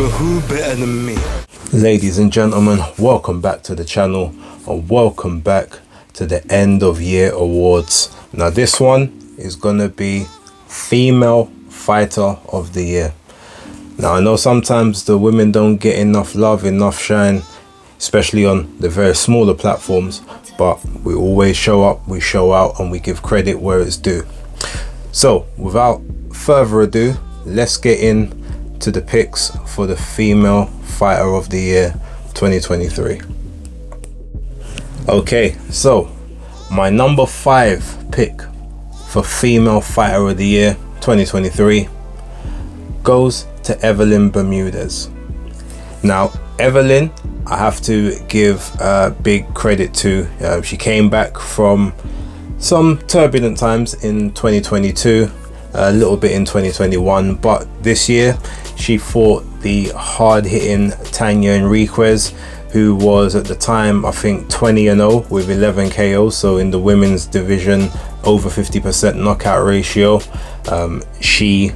But who better than me? Ladies and gentlemen, welcome back to the channel, and welcome back to the end of year awards. Now this one is gonna be Female Fighter of the Year. Now I know sometimes the women don't get enough love, enough shine, especially on the very smaller platforms, but we always show up, we show out, and we give credit where it's due. So without further ado, let's get into the picks for the Female Fighter of the Year 2023. Okay, so my number 5 pick for Female Fighter of the Year 2023 goes to Evelyn Bermudez. Now Evelyn, I have to give big credit to. She came back from some turbulent times in 2022, a little bit in 2021, but this year she fought the hard-hitting Tanya Enriquez, who was at the time I think 20-0 with 11 KOs. So in the women's division, over 50% knockout ratio. She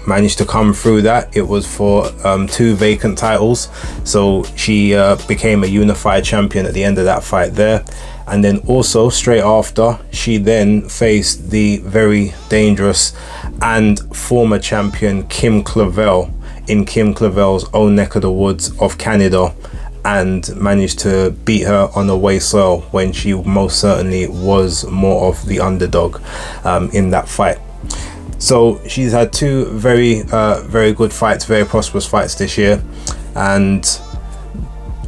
managed to come through that. It was for 2 vacant titles, so she became a unified champion at the end of that fight there. And then also straight after, she then faced the very dangerous and former champion Kim Clavel in Kim Clavel's own neck of the woods of Canada, and managed to beat her on a way soil when she most certainly was more of the underdog in that fight. So she's had 2 very good fights, very prosperous fights this year. And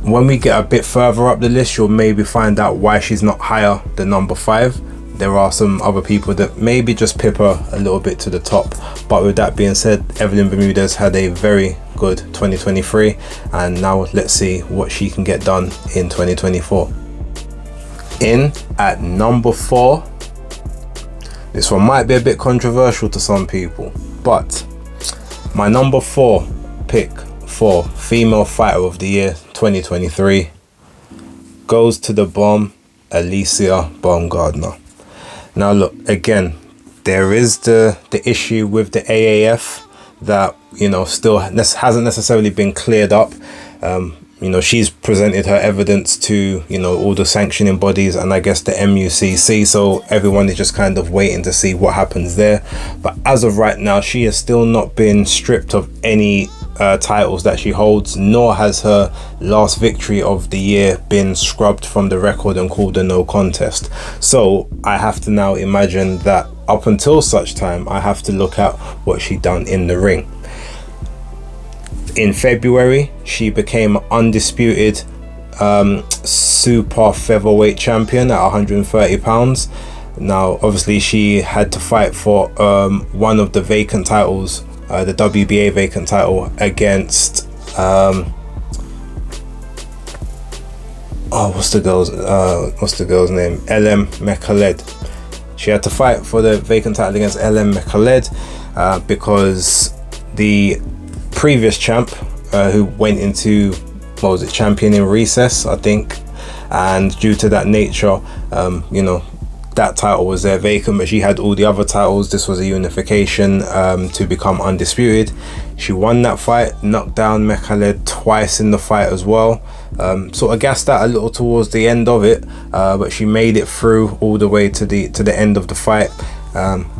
when we get a bit further up the list, you'll maybe find out why she's not higher than number 5. There are some other people that maybe just pip her a little bit to the top. But with that being said, Evelyn Bermudez had a very good 2023, and now let's see what she can get done in 2024. In at number 4, this one might be a bit controversial to some people, but my number 4 pick for Female Fighter of the Year 2023 goes to the bomb, Alicia Baumgardner. Now look, again, there is the issue with the AAF that, you know, still hasn't necessarily been cleared up. You know, she's presented her evidence to, you know, all the sanctioning bodies and I guess the MUCC, so everyone is just kind of waiting to see what happens there. But as of right now, she has still not been stripped of any titles that she holds, nor has her last victory of the year been scrubbed from the record and called a no contest. So I have to now imagine that up until such time, I have to look at what she done in the ring. In February, she became undisputed super featherweight champion at 130 pounds. Now, obviously, she had to fight for one of the vacant titles, the WBA vacant title, against what's the girl's name? LM Mekhaled. She had to fight for the vacant title against LM Mekhaled because the previous champ who went into, what was it, champion in recess, I think, and due to that nature, you know, that title was there vacant, but she had all the other titles. This was a unification to become undisputed. She won that fight, knocked down Mekhaled twice in the fight as well. Sort of gassed out a little towards the end of it, but she made it through all the way to the end of the fight.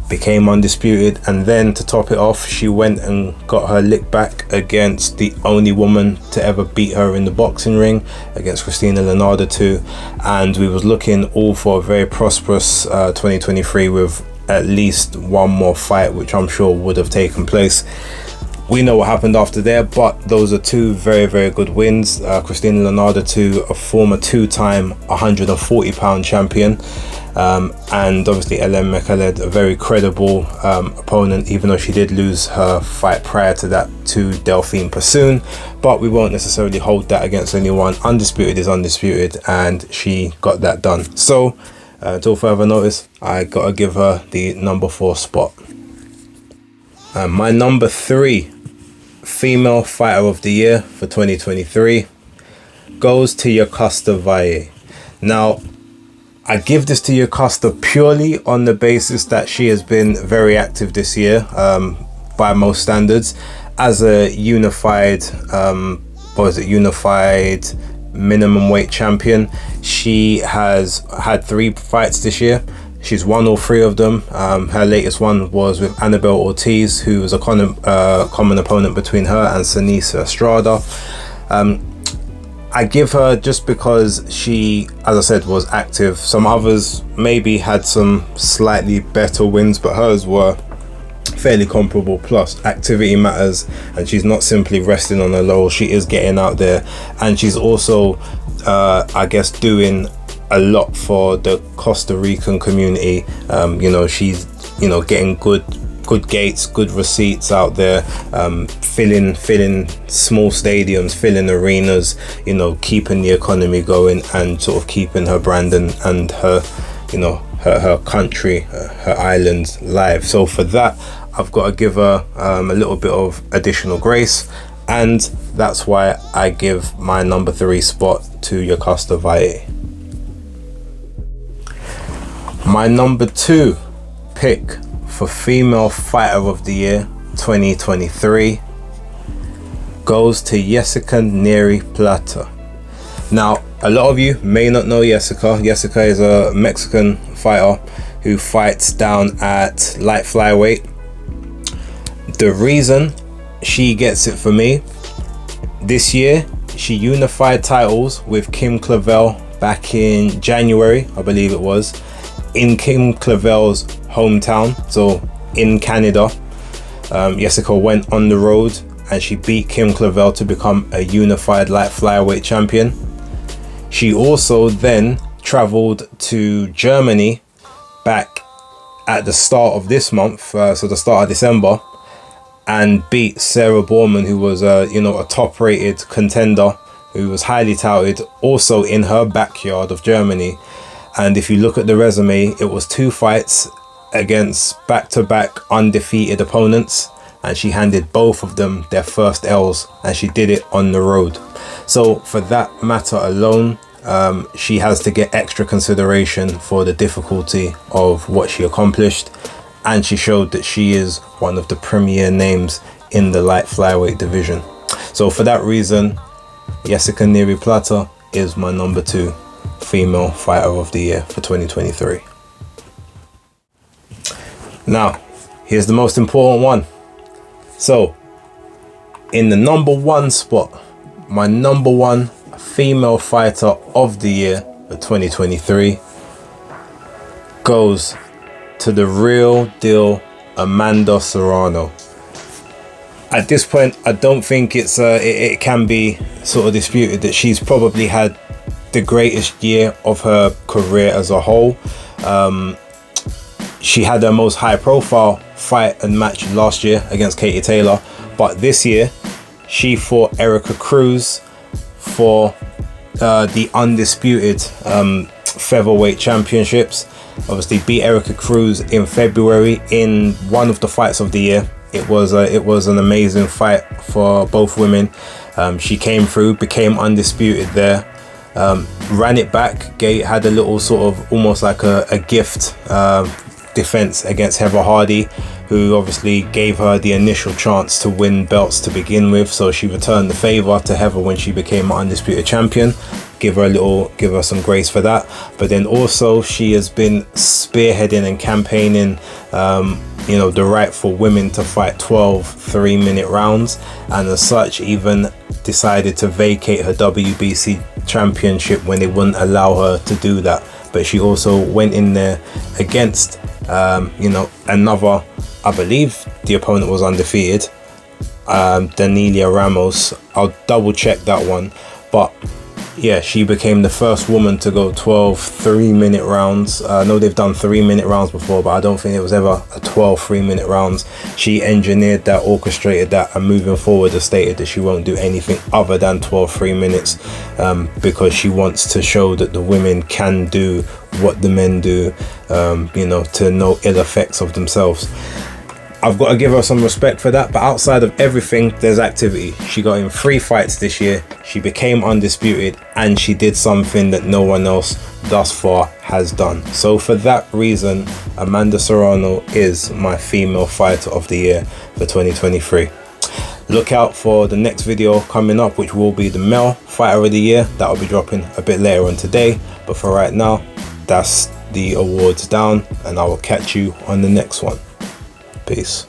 Became undisputed, and then to top it off, she went and got her lick back against the only woman to ever beat her in the boxing ring, against Christina Leonardo too. And we was looking all for a very prosperous 2023 with at least one more fight, which I'm sure would have taken place. We know what happened after there, but those are 2 very good wins. Christina Leonardo too, a former 2-time 140 pound champion, and obviously LM Mekhaled, a very credible opponent, even though she did lose her fight prior to that to Delphine Passoon. But we won't necessarily hold that against anyone. Undisputed is undisputed, and she got that done. So until further notice, I gotta give her the number 4 spot. My number 3 Female Fighter of the Year for 2023 goes to Yocosta Valle. Now, I give this to Yocosta purely on the basis that she has been very active this year by most standards, as a unified unified minimum weight champion, she has had 3 fights this year. She's won all 3 of them. Her latest one was with Annabelle Ortiz, who was a common opponent between her and Sanisa Estrada. I give her just because she, as I said, was active. Some others maybe had some slightly better wins, but hers were fairly comparable. Plus, activity matters, and she's not simply resting on her laurels. She is getting out there, and she's also, I guess, doing a lot for the Costa Rican community. She's getting good gates, good receipts out there, filling small stadiums, filling arenas, keeping the economy going, and sort of keeping her brand and her her country, her island live. So for that, I've got to give her a little bit of additional grace, and that's why I give my number 3 spot to Yokasta Vae. My number 2 pick for Female Fighter of the Year 2023 goes to Jessica Neri Plata. Now, a lot of you may not know Jessica. Jessica is a Mexican fighter who fights down at light flyweight. The reason she gets it for me, this year she unified titles with Kim Clavel back in January, I believe it was, in Kim Clavel's hometown, so in Canada. Jessica went on the road and she beat Kim Clavel to become a unified light flyweight champion. She also then traveled to Germany back at the start of this month, so the start of December, and beat Sarah Borman, who was a top-rated contender, who was highly touted, also in her backyard of Germany. And if you look at the resume, it was 2 fights against back-to-back undefeated opponents, and she handed both of them their first L's, and she did it on the road. So for that matter alone, she has to get extra consideration for the difficulty of what she accomplished, and she showed that she is one of the premier names in the light flyweight division. So for that reason, Jessica Neri Plata is my number 2 Female Fighter of the Year for 2023. Now, here's the most important one. So, in the number 1 spot, my number 1 Female Fighter of the Year for 2023 goes to the real deal Amanda Serrano. At this point, I don't think it can be sort of disputed that she's probably had the greatest year of her career as a whole. She had her most high profile fight and match last year against Katie Taylor, but this year she fought Erica Cruz for the undisputed featherweight championships. Obviously beat Erica Cruz in February in one of the fights of the year. It was an amazing fight for both women. She came through, became undisputed there, ran it back, had a little sort of almost like a gift defense against Heather Hardy, who obviously gave her the initial chance to win belts to begin with. So she returned the favor to Heather when she became undisputed champion. Give her some grace for that. But then also she has been spearheading and campaigning the right for women to fight 12 3-minute rounds, and as such even decided to vacate her WBC championship when they wouldn't allow her to do that. But she also went in there against another, I believe the opponent was undefeated, Daniela Ramos. I'll double check that one, but yeah, she became the first woman to go 12 3-minute rounds. I know they've done 3-minute rounds before, but I don't think it was ever a 12 3-minute rounds. She engineered that, orchestrated that, and moving forward has stated that she won't do anything other than 12 3 minutes, because she wants to show that the women can do what the men do, to no ill effects of themselves. I've got to give her some respect for that, but outside of everything, there's activity. She got in 3 fights this year, she became undisputed, and she did something that no one else thus far has done. So for that reason, Amanda Serrano is my Female Fighter of the Year for 2023. Look out for the next video coming up, which will be the male fighter of the year. That will be dropping a bit later on today, but for right now, that's the awards down, and I will catch you on the next one. Peace.